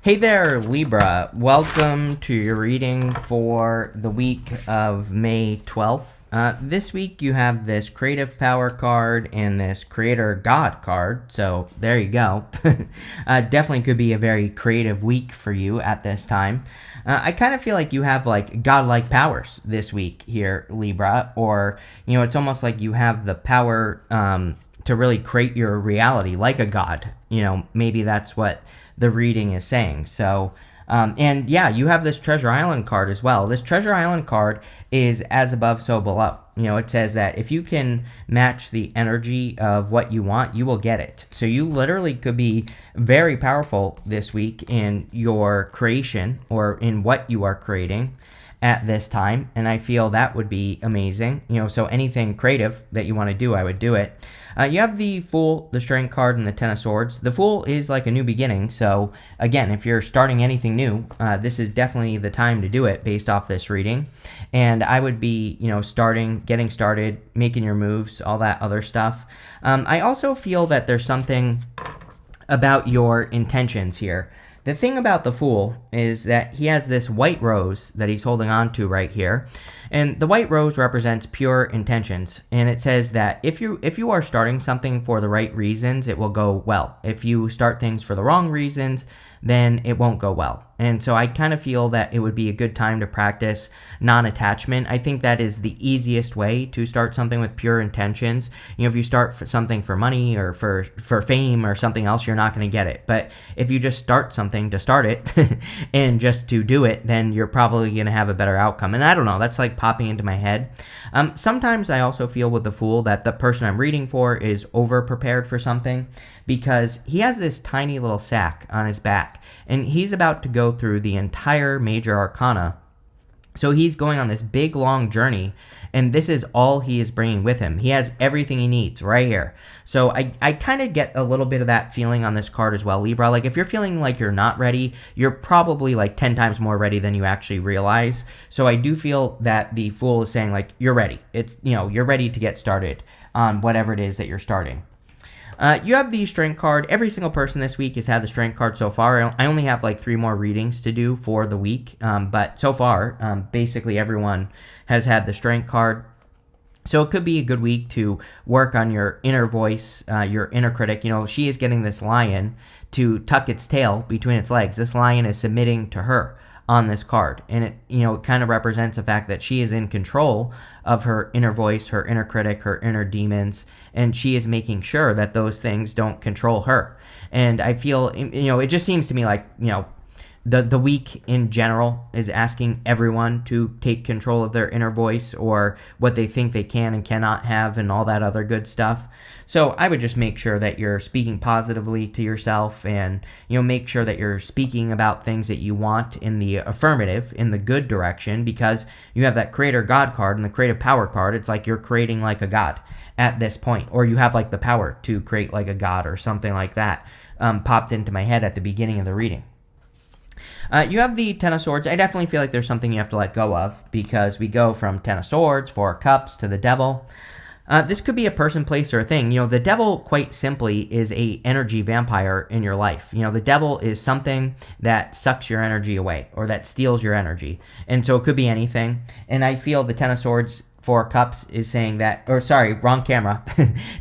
Hey there, Libra. Welcome to your reading for the week of May 12th. This week you have this Creative Power card and this Creator God card, so there you go. Definitely could be a very creative week for you at this time. I kind of feel like you have like godlike powers this week here, Libra, or, it's almost like you have the power to really create your reality like a god. Maybe that's what the reading is saying. So, and yeah, you have this Treasure Island card as well. This Treasure Island card is as above, so below. It says that if you can match the energy of what you want, you will get it. So you literally could be very powerful this week in your creation or in what you are creating at this time, and I feel that would be amazing. So anything creative that you want to do, I would do it. You have the Fool, the Strength card, and the Ten of Swords. The Fool is like a new beginning, so again, if you're starting anything new, this is definitely the time to do it based off this reading. And I would be, getting started, making your moves, all that other stuff. I also feel that there's something about your intentions here. The thing about the Fool is that he has this white rose that he's holding on to right here. And the white rose represents pure intentions. And it says that if you are starting something for the right reasons, it will go well. If you start things for the wrong reasons, then it won't go well. And so I kind of feel that it would be a good time to practice non-attachment. I think that is the easiest way to start something with pure intentions. If you start something for money or for fame or something else, you're not going to get it. But if you just start something to start it and just to do it, then you're probably going to have a better outcome. And I don't know, that's like popping into my head. Sometimes I also feel with the Fool that the person I'm reading for is over-prepared for something because he has this tiny little sack on his back and he's about to go through the entire major arcana. So he's going on this big, long journey, and this is all he is bringing with him. He has everything he needs right here. So I kind of get a little bit of that feeling on this card as well, Libra. Like if you're feeling like you're not ready, you're probably like 10 times more ready than you actually realize. So I do feel that the Fool is saying like, you're ready. It's, you're ready to get started on whatever it is that you're starting. You have the Strength card. Every single person this week has had the Strength card so far. I only have like 3 more readings to do for the week, but so far, basically everyone has had the Strength card. So it could be a good week to work on your inner voice, your inner critic. She is getting this lion to tuck its tail between its legs. This lion is submitting to her on this card, and it kind of represents the fact that she is in control of her inner voice, her inner critic, her inner demons, and she is making sure that those things don't control her. And I feel, it just seems to me like, the week in general is asking everyone to take control of their inner voice or what they think they can and cannot have and all that other good stuff. So I would just make sure that you're speaking positively to yourself and, make sure that you're speaking about things that you want in the affirmative, in the good direction, because you have that Creator God card and the Creative Power card. It's like you're creating like a god at this point, or you have like the power to create like a god or something like that popped into my head at the beginning of the reading. You have the Ten of Swords. I definitely feel like there's something you have to let go of because we go from Ten of Swords, 4 of Cups, to the Devil. This could be a person, place, or a thing. The Devil, quite simply, is a energy vampire in your life. The Devil is something that sucks your energy away or that steals your energy. And so it could be anything. And I feel the Ten of Swords, 4 of Cups is saying that, or sorry, wrong camera.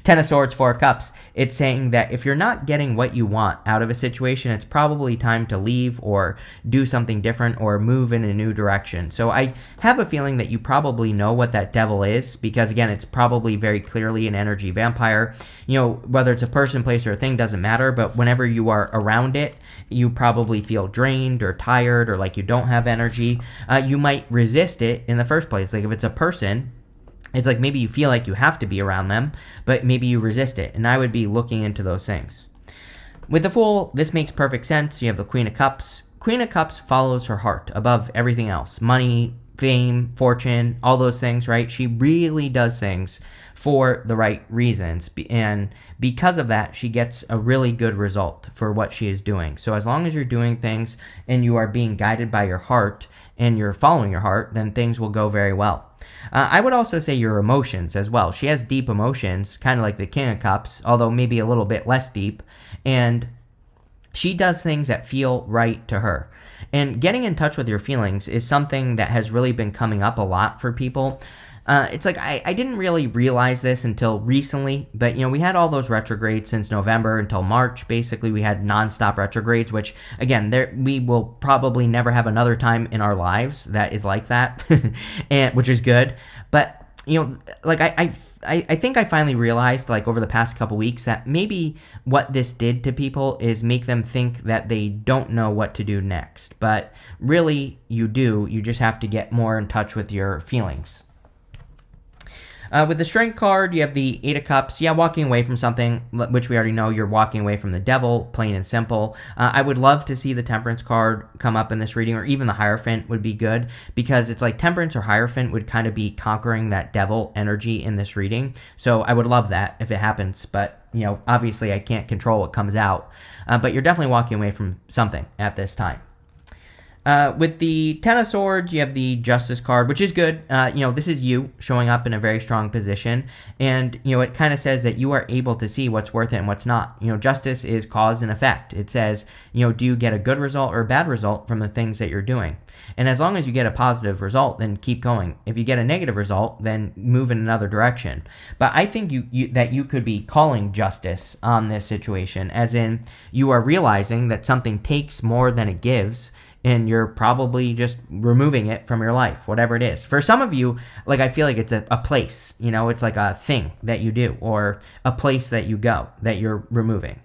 10 of Swords, 4 of Cups. It's saying that if you're not getting what you want out of a situation, it's probably time to leave or do something different or move in a new direction. So I have a feeling that you probably know what that devil is because, again, it's probably very clearly an energy vampire. Whether it's a person, place, or a thing doesn't matter, but whenever you are around it, you probably feel drained or tired or like you don't have energy. You might resist it in the first place. Like if it's a person, it's like maybe you feel like you have to be around them, but maybe you resist it. And I would be looking into those things. With the Fool, this makes perfect sense. You have the Queen of Cups. Queen of Cups follows her heart above everything else. Money, fame, fortune, all those things, right? She really does things for the right reasons. And because of that, she gets a really good result for what she is doing. So as long as you're doing things and you are being guided by your heart and you're following your heart, then things will go very well. I would also say your emotions as well. She has deep emotions, kind of like the King of Cups, although maybe a little bit less deep. And She does things that feel right to her. And getting in touch with your feelings is something that has really been coming up a lot for people. It's like I didn't really realize this until recently, but we had all those retrogrades since November until March. Basically, we had nonstop retrogrades, which again, we will probably never have another time in our lives that is like that, and which is good. But like I think I finally realized, like, over the past couple weeks, that maybe what this did to people is make them think that they don't know what to do next. But really, you do. You just have to get more in touch with your feelings. With the Strength card, you have the Eight of Cups. Yeah, walking away from something, which we already know. You're walking away from the devil, plain and simple. I would love to see the Temperance card come up in this reading, or even the Hierophant would be good, because it's like Temperance or Hierophant would kind of be conquering that devil energy in this reading. So I would love that if it happens, but obviously I can't control what comes out. But you're definitely walking away from something at this time. With the Ten of Swords, you have the Justice card, which is good. This is you showing up in a very strong position. And, it kind of says that you are able to see what's worth it and what's not. Justice is cause and effect. It says, do you get a good result or a bad result from the things that you're doing? And as long as you get a positive result, then keep going. If you get a negative result, then move in another direction. But I think that you could be calling justice on this situation, as in you are realizing that something takes more than it gives, and you're probably just removing it from your life, whatever it is. For some of you, like, I feel like it's a place, it's like a thing that you do, or a place that you go that you're removing.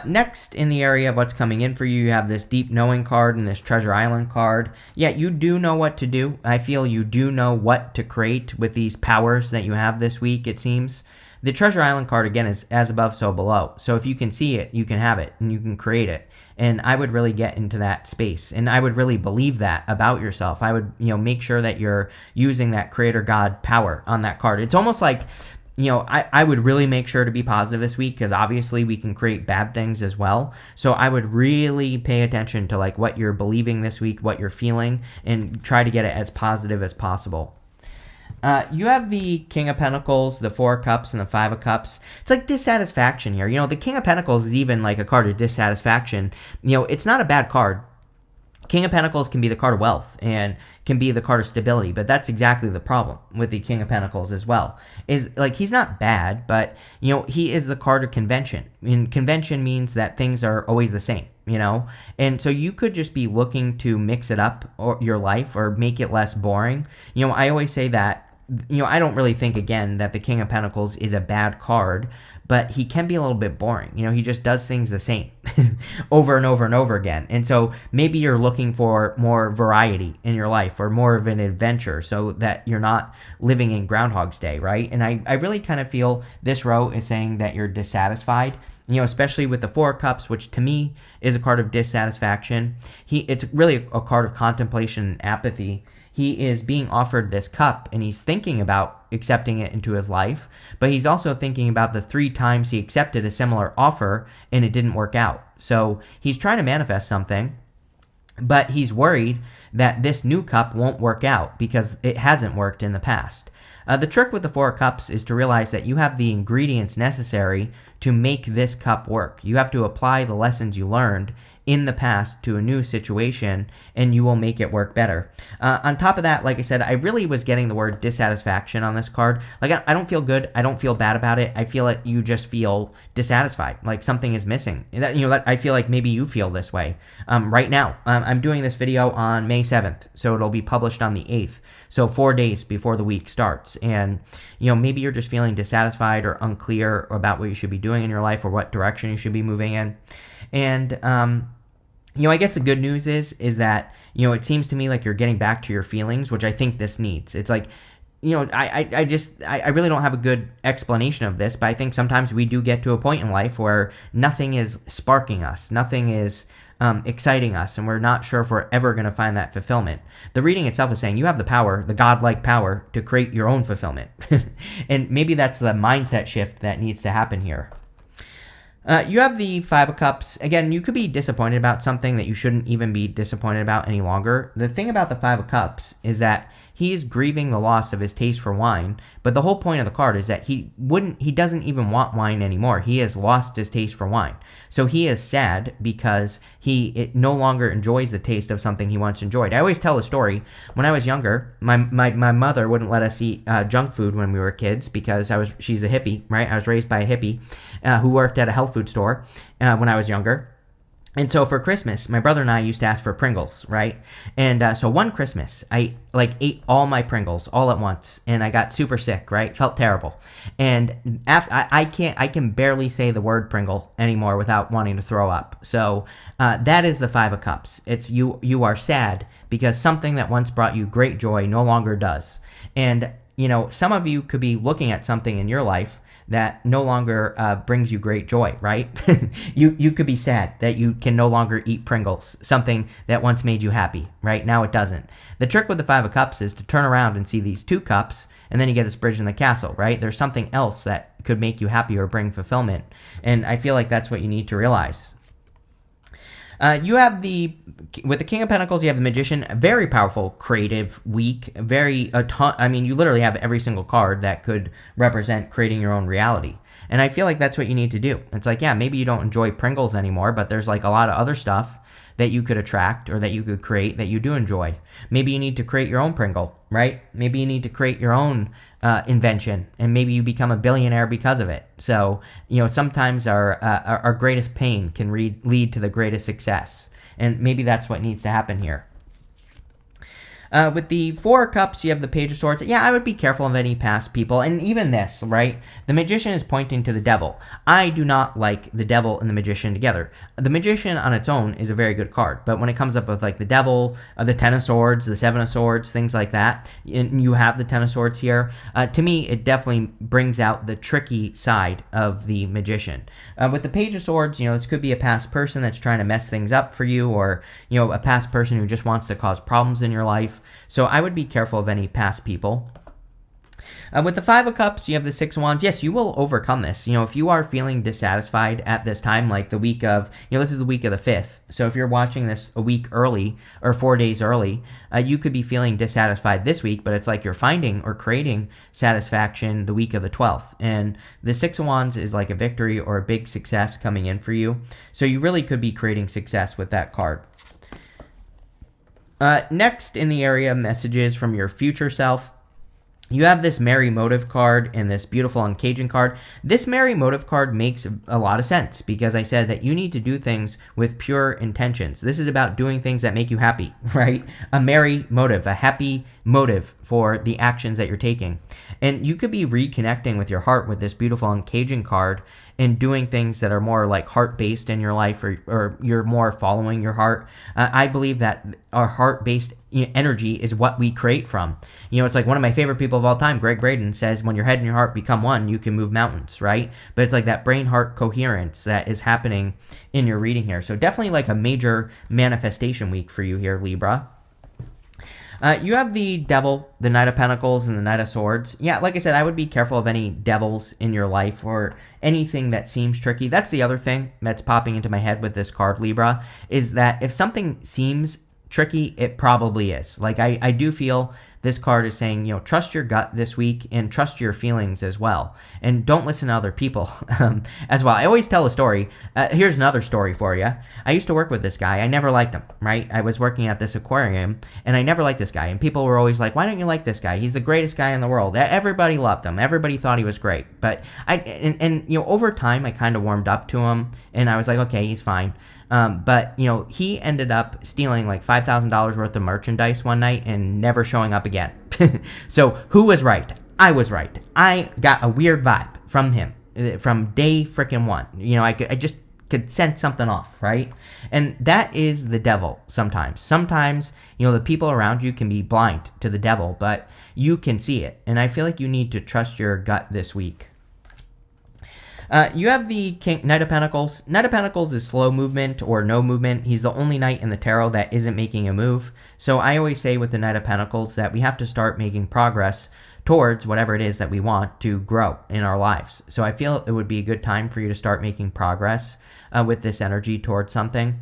Next, in the area of what's coming in for you, you have this Deep Knowing card and this Treasure Island card. Yeah, you do know what to do. I feel you do know what to create with these powers that you have this week, it seems. The Treasure Island card, again, is as above, so below. So if you can see it, you can have it, and you can create it. And I would really get into that space. And I would really believe that about yourself. I would, make sure that you're using that Creator God power on that card. It's almost like, I would really make sure to be positive this week, because obviously we can create bad things as well. So I would really pay attention to, like, what you're believing this week, what you're feeling, and try to get it as positive as possible. You have the King of Pentacles, the Four of Cups, and the Five of Cups. It's like dissatisfaction here. The King of Pentacles is even like a card of dissatisfaction. It's not a bad card. King of Pentacles can be the card of wealth and can be the card of stability, but that's exactly the problem with the King of Pentacles as well. Is like, he's not bad, but he is the card of convention. And convention means that things are always the same, and so you could just be looking to mix it up, or your life, or make it less boring. I always say that, I don't really think, again, that the King of Pentacles is a bad card, but he can be a little bit boring. He just does things the same over and over and over again. And so maybe you're looking for more variety in your life, or more of an adventure, so that you're not living in Groundhog's Day, right? And I really kind of feel this row is saying that you're dissatisfied, especially with the Four of Cups, which to me is a card of dissatisfaction. It's really a card of contemplation and apathy. He is being offered this cup, and he's thinking about accepting it into his life, but he's also thinking about the 3 times he accepted a similar offer and it didn't work out. So he's trying to manifest something, but he's worried that this new cup won't work out because it hasn't worked in the past. The trick with the Four of Cups is to realize that you have the ingredients necessary to make this cup work. You have to apply the lessons you learned in the past to a new situation, and you will make it work better. On top of that, like I said, I really was getting the word dissatisfaction on this card. Like, I don't feel good. I don't feel bad about it. I feel like you just feel dissatisfied, like something is missing. That I feel like maybe you feel this way right now. I'm doing this video on May 7th, so it'll be published on the 8th. So 4 days before the week starts. And, maybe you're just feeling dissatisfied or unclear about what you should be doing in your life, or what direction you should be moving in. And, I guess the good news is that, it seems to me like you're getting back to your feelings, which I think this needs. It's like, I really don't have a good explanation of this, but I think sometimes we do get to a point in life where nothing is sparking us, nothing is exciting us, and we're not sure if we're ever going to find that fulfillment. The reading itself is saying you have the power, the godlike power, to create your own fulfillment. And maybe that's the mindset shift that needs to happen here. You have the Five of Cups. Again, you could be disappointed about something that you shouldn't even be disappointed about any longer. The thing about the Five of Cups is that he is grieving the loss of his taste for wine. But the whole point of the card is that he doesn't even want wine anymore. He has lost his taste for wine. So he is sad because he no longer enjoys the taste of something he once enjoyed. I always tell a story. When I was younger, my mother wouldn't let us eat junk food when we were kids because she's a hippie, right? I was raised by a hippie who worked at a health food store when I was younger. And so for Christmas, my brother and I used to ask for Pringles, right? And so one Christmas, I ate all my Pringles all at once, and I got super sick, right? Felt terrible. And I can barely say the word Pringle anymore without wanting to throw up. So that is the Five of Cups. It's you are sad because something that once brought you great joy no longer does. And some of you could be looking at something in your life that no longer brings you great joy, right? You could be sad that you can no longer eat Pringles, something that once made you happy, right? Now it doesn't. The trick with the Five of Cups is to turn around and see these two cups, and then you get this bridge in the castle, right? There's something else that could make you happy or bring fulfillment, and I feel like that's what you need to realize. You have with the King of Pentacles, you have the Magician, a very powerful, creative, weak, you literally have every single card that could represent creating your own reality. And I feel like that's what you need to do. It's like, yeah, maybe you don't enjoy Pringles anymore, but there's like a lot of other stuff that you could attract or that you could create that you do enjoy. Maybe you need to create your own Pringle, right? Maybe you need to create your own invention, and maybe you become a billionaire because of it. So, sometimes our greatest pain can lead to the greatest success, and maybe that's what needs to happen here. With the Four of Cups, you have the Page of Swords. Yeah, I would be careful of any past people. And even this, right? The Magician is pointing to the Devil. I do not like the Devil and the Magician together. The Magician on its own is a very good card. But when it comes up with like the Devil, the Ten of Swords, the Seven of Swords, things like that, and you have the Ten of Swords here, to me, it definitely brings out the tricky side of the Magician. With the Page of Swords, this could be a past person that's trying to mess things up for you, or, a past person who just wants to cause problems in your life. So I would be careful of any past people. With the Five of Cups, you have the Six of Wands. Yes, you will overcome this. If you are feeling dissatisfied at this time, like the week of, this is the week of the 5th. So if you're watching this a week early or 4 days early, you could be feeling dissatisfied this week, but it's like you're finding or creating satisfaction the week of the 12th. And the Six of Wands is like a victory or a big success coming in for you. So you really could be creating success with that card. Next in the area of messages from your future self, you have this Merry Motive card and this beautiful Uncaging card. This Merry Motive card makes a lot of sense because I said that you need to do things with pure intentions. This is about doing things that make you happy, right? A merry motive, a happy motive for the actions that you're taking. And you could be reconnecting with your heart with this beautiful Uncaging card and doing things that are more like heart-based in your life, or you're more following your heart. I believe that our heart-based energy is what we create from. It's like one of my favorite people of all time, Greg Braden, says when your head and your heart become one, you can move mountains, right? But it's like that brain-heart coherence that is happening in your reading here. So definitely like a major manifestation week for you here, Libra. You have the Devil, the Knight of Pentacles, and the Knight of Swords. Yeah, like I said, I would be careful of any devils in your life or anything that seems tricky. That's the other thing that's popping into my head with this card, Libra, is that if something seems tricky, it probably is. Like I do feel this card is saying, trust your gut this week and trust your feelings as well. And don't listen to other people as well. I always tell a story. Here's another story for you. I used to work with this guy. I never liked him, right? I was working at this aquarium and I never liked this guy. And people were always like, why don't you like this guy? He's the greatest guy in the world. Everybody loved him. Everybody thought he was great. But over time, I kind of warmed up to him and I was like, okay, he's fine. But he ended up stealing like $5,000 worth of merchandise one night and never showing up again. So who was right? I was right. I got a weird vibe from him from day frickin' one. I just could sense something off, right? And that is the devil sometimes. Sometimes, the people around you can be blind to the devil, but you can see it. And I feel like you need to trust your gut this week. You have the Knight of Pentacles. Knight of Pentacles is slow movement or no movement. He's the only knight in the tarot that isn't making a move. So I always say with the Knight of Pentacles that we have to start making progress towards whatever it is that we want to grow in our lives. So I feel it would be a good time for you to start making progress with this energy towards something.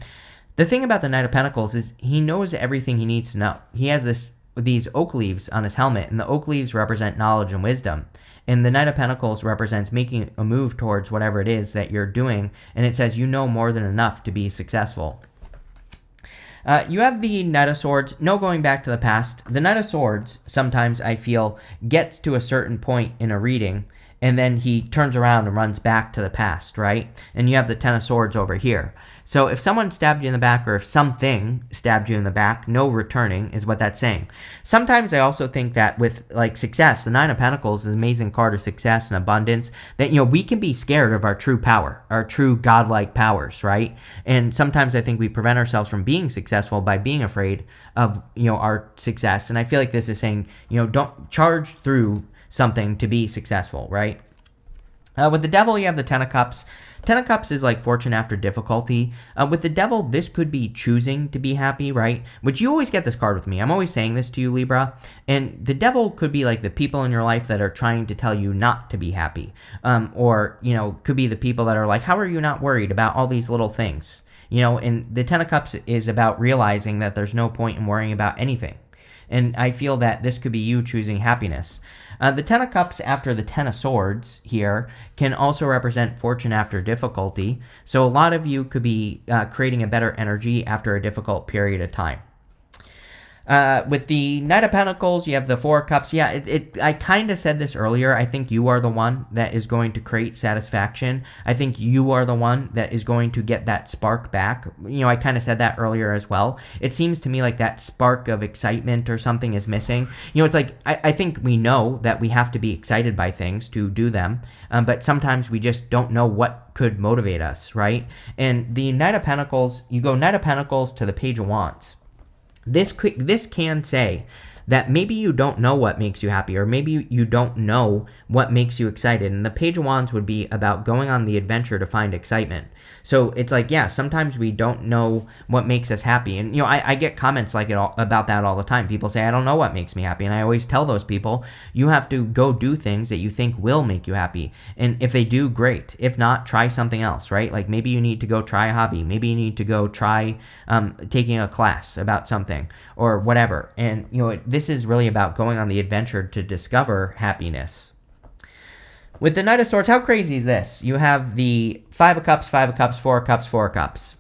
The thing about the Knight of Pentacles is he knows everything he needs to know. He has this these oak leaves on his helmet, and the oak leaves represent knowledge and wisdom. And the Knight of Pentacles represents making a move towards whatever it is that you're doing, and it says you know more than enough to be successful. You have the Knight of Swords, no going back to the past. The Knight of Swords, sometimes I feel, gets to a certain point in a reading, and then he turns around and runs back to the past, right? And you have the Ten of Swords over here. So if someone stabbed you in the back, or if something stabbed you in the back, no returning is what that's saying. Sometimes I also think that with like success, the Nine of Pentacles is an amazing card of success and abundance, that, you know, we can be scared of our true power, our true godlike powers, right? And sometimes I think we prevent ourselves from being successful by being afraid of, you know, our success. And I feel like this is saying, you know, don't charge through something to be successful, right? With the Devil, you have the Ten of Cups. Ten of Cups is like fortune after difficulty. With the Devil, this could be choosing to be happy, right? Which you always get this card with me. I'm always saying this to you, Libra. And the Devil could be like the people in your life that are trying to tell you not to be happy. Or, you know, could be the people that are like, how are you not worried about all these little things? You know, and the Ten of Cups is about realizing that there's no point in worrying about anything. And I feel that this could be you choosing happiness. The Ten of Cups after the Ten of Swords here can also represent fortune after difficulty. So a lot of you could be creating a better energy after a difficult period of time. With the Knight of Pentacles, you have the Four of Cups. Yeah, I kind of said this earlier. I think you are the one that is going to create satisfaction. I think you are the one that is going to get that spark back. You know, I kind of said that earlier as well. It seems to me like that spark of excitement or something is missing. You know, it's like, I think we know that we have to be excited by things to do them, but sometimes we just don't know what could motivate us, right? And the Knight of Pentacles, you go Knight of Pentacles to the Page of Wands. This can say that maybe you don't know what makes you happy, or maybe you don't know what makes you excited. And the Page of Wands would be about going on the adventure to find excitement. So it's like, yeah, sometimes we don't know what makes us happy. And, you know, I get comments like about that all the time. People say, I don't know what makes me happy. And I always tell those people, you have to go do things that you think will make you happy. And if they do, great. If not, try something else, right? Like maybe you need to go try a hobby. Maybe you need to go try taking a class about something or whatever. And, you know, this is really about going on the adventure to discover happiness. With the Knight of Swords, how crazy is this? You have the Five of Cups, Four of Cups, Four of Cups.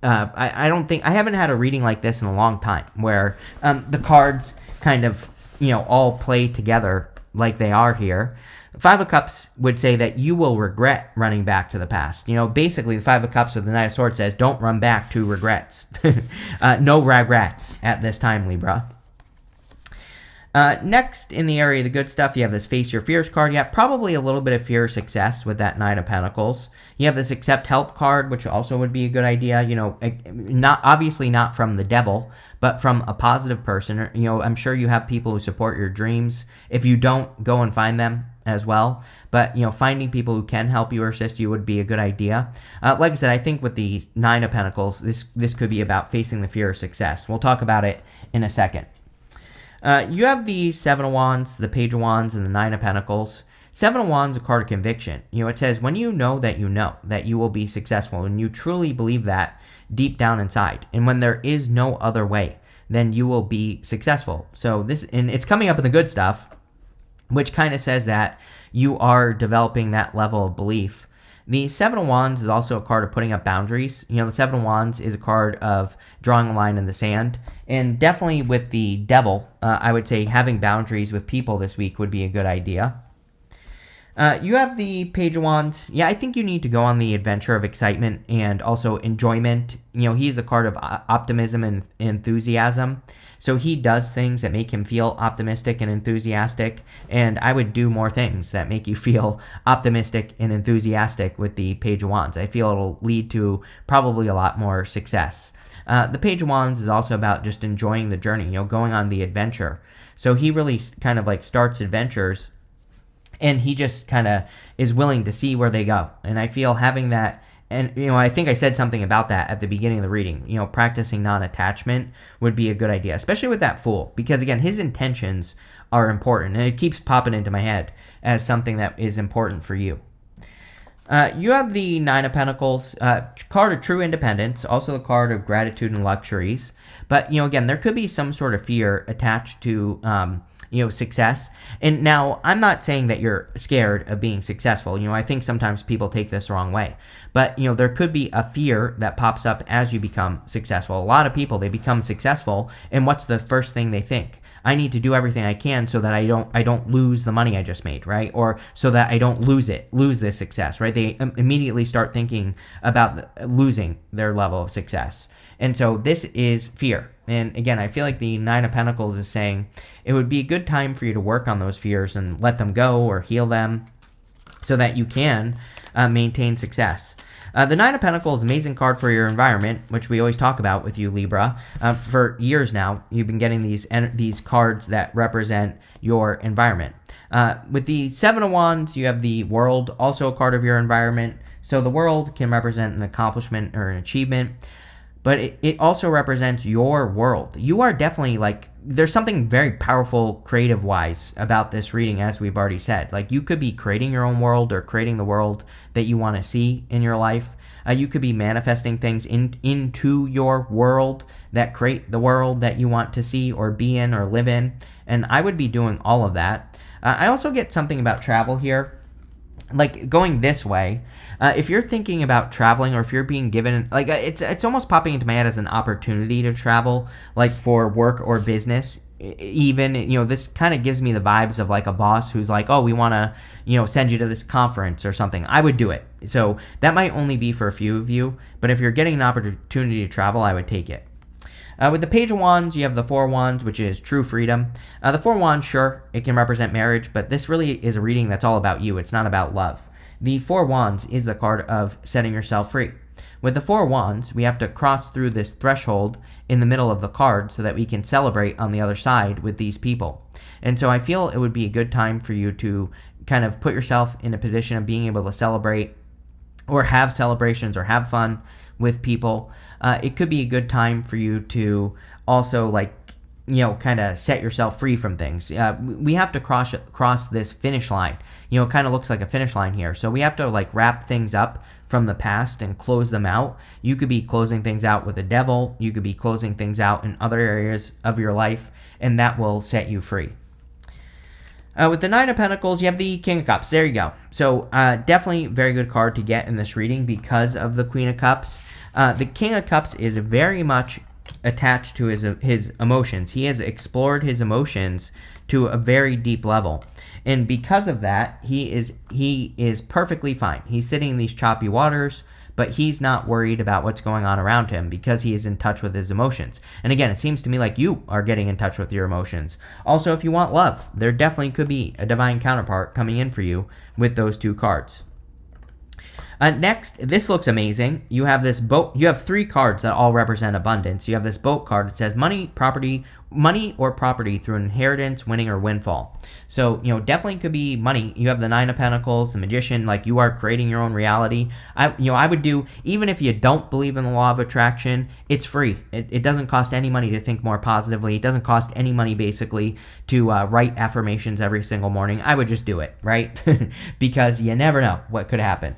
I don't think, I haven't had a reading like this in a long time, where the cards kind of, you know, all play together like they are here. Five of Cups would say that you will regret running back to the past. You know, basically the Five of Cups with the Knight of Swords says, don't run back to regrets. No regrets at this time, Libra. Next, in the area of the good stuff, you have this Face Your Fears card. You have probably a little bit of fear of success with that Nine of Pentacles. You have this Accept Help card, which also would be a good idea. You know, obviously not from the devil, but from a positive person. You know, I'm sure you have people who support your dreams. If you don't, go and find them as well. But, you know, finding people who can help you or assist you would be a good idea. Like I said, I think with the Nine of Pentacles, this could be about facing the fear of success. We'll talk about it in a second. You have the Seven of Wands, the Page of Wands, and the Nine of Pentacles. Seven of Wands is a card of conviction. You know, it says when you know that you will be successful, and you truly believe that deep down inside, and when there is no other way, then you will be successful. So this, and it's coming up in the good stuff, which kind of says that you are developing that level of belief. The Seven of Wands is also a card of putting up boundaries. You know, the Seven of Wands is a card of drawing a line in the sand. And definitely with the Devil, I would say having boundaries with people this week would be a good idea. You have the Page of Wands. Yeah, I think you need to go on the adventure of excitement and also enjoyment. You know, he's a card of optimism and enthusiasm. So he does things that make him feel optimistic and enthusiastic. And I would do more things that make you feel optimistic and enthusiastic with the Page of Wands. I feel it'll lead to probably a lot more success. The Page of Wands is also about just enjoying the journey, you know, going on the adventure. So he really kind of like starts adventures, and he just kind of is willing to see where they go. And I feel having that, and, you know, I think I said something about that at the beginning of the reading. You know, practicing non-attachment would be a good idea, especially with that Fool, because, again, his intentions are important, and it keeps popping into my head as something that is important for you. You have the Nine of Pentacles, card of true independence, also the card of gratitude and luxuries. But, again, there could be some sort of fear attached to, success. And now, I'm not saying that you're scared of being successful. I think sometimes people take this the wrong way. But, there could be a fear that pops up as you become successful. A lot of people, they become successful, and what's the first thing they think? I need to do everything I can so that I don't lose the money I just made, right? Or so that I don't lose this success, right? They immediately start thinking about losing their level of success. And so this is fear. And again, I feel like the Nine of Pentacles is saying it would be a good time for you to work on those fears and let them go or heal them so that you can maintain success. The Nine of Pentacles is an amazing card for your environment, which we always talk about with you, Libra. For years now, you've been getting these cards that represent your environment. With the Seven of Wands, you have the World, also a card of your environment. So the World can represent an accomplishment or an achievement, but it also represents your world. You are definitely there's something very powerful creative-wise about this reading, as we've already said. You could be creating your own world or creating the world that you want to see in your life. You could be manifesting things into your world that create the world that you want to see or be in or live in. And I would be doing all of that. I also get something about travel here. Going this way, if you're thinking about traveling or if you're being given, it's almost popping into my head as an opportunity to travel, for work or business. Even, this kind of gives me the vibes of a boss who's oh, we want to, send you to this conference or something. I would do it. So that might only be for a few of you, but if you're getting an opportunity to travel, I would take it. With the Page of Wands, you have the Four of Wands, which is true freedom. The Four of Wands, sure, it can represent marriage, but this really is a reading that's all about you. It's not about love. The Four of Wands is the card of setting yourself free. With the Four of Wands, we have to cross through this threshold in the middle of the card so that we can celebrate on the other side with these people. And so I feel it would be a good time for you to kind of put yourself in a position of being able to celebrate or have celebrations or have fun with people. It could be a good time for you to also kind of set yourself free from things. We have to cross this finish line. It kind of looks like a finish line here. So we have to wrap things up from the past and close them out. You could be closing things out with the devil. You could be closing things out in other areas of your life, and that will set you free. With the Nine of Pentacles, you have the King of Cups. There you go. So definitely very good card to get in this reading because of the Queen of Cups. The King of Cups is very much attached to his emotions. He has explored his emotions to a very deep level. And because of that, he is perfectly fine. He's sitting in these choppy waters, but he's not worried about what's going on around him because he is in touch with his emotions. And again, it seems to me like you are getting in touch with your emotions. Also, if you want love, there definitely could be a divine counterpart coming in for you with those two cards. Next, this looks amazing. You have this boat. You have three cards that all represent abundance. You have this boat card. It says money or property through inheritance, winning, or windfall. So, definitely could be money. You have the Nine of Pentacles, the Magician, you are creating your own reality. I would do, even if you don't believe in the law of attraction, it's free. It doesn't cost any money to think more positively. It doesn't cost any money, basically, to write affirmations every single morning. I would just do it, right? Because you never know what could happen.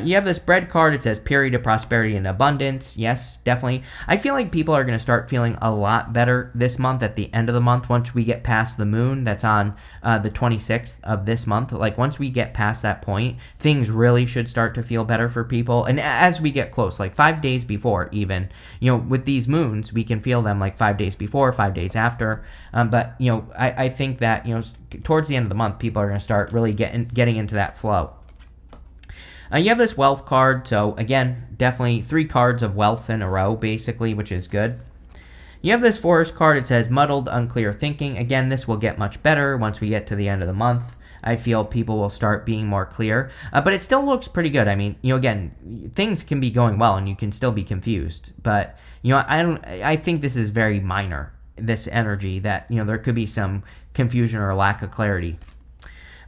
You have this bread card. It says period of prosperity and abundance. Yes, definitely. I feel like people are going to start feeling a lot better this month at the end of the month once we get past the moon that's on the 26th of this month. Once we get past that point, things really should start to feel better for people. And as we get close, 5 days before even, with these moons, we can feel them 5 days before, 5 days after. But I think that, towards the end of the month, people are going to start really getting into that flow. You have this wealth card, so again, definitely 3 cards of wealth in a row, basically, which is good. You have this forest card. It says muddled, unclear thinking. Again, this will get much better once we get to the end of the month. I feel people will start being more clear, but it still looks pretty good. I mean, again, things can be going well and you can still be confused, but I think this is very minor, this energy that, there could be some confusion or lack of clarity.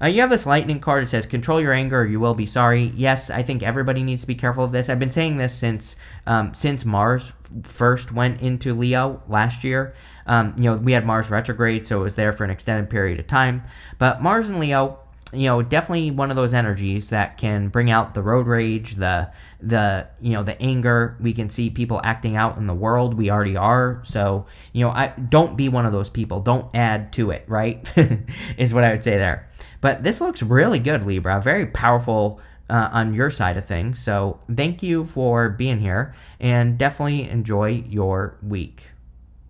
You have this lightning card. It says, control your anger or you will be sorry. Yes, I think everybody needs to be careful of this. I've been saying this since Mars first went into Leo last year. We had Mars retrograde, so it was there for an extended period of time. But Mars and Leo, definitely one of those energies that can bring out the road rage, the anger. We can see people acting out in the world. We already are. So, I don't be one of those people. Don't add to it, right? Is what I would say there. But this looks really good, Libra. Very powerful on your side of things. So thank you for being here, and definitely enjoy your week.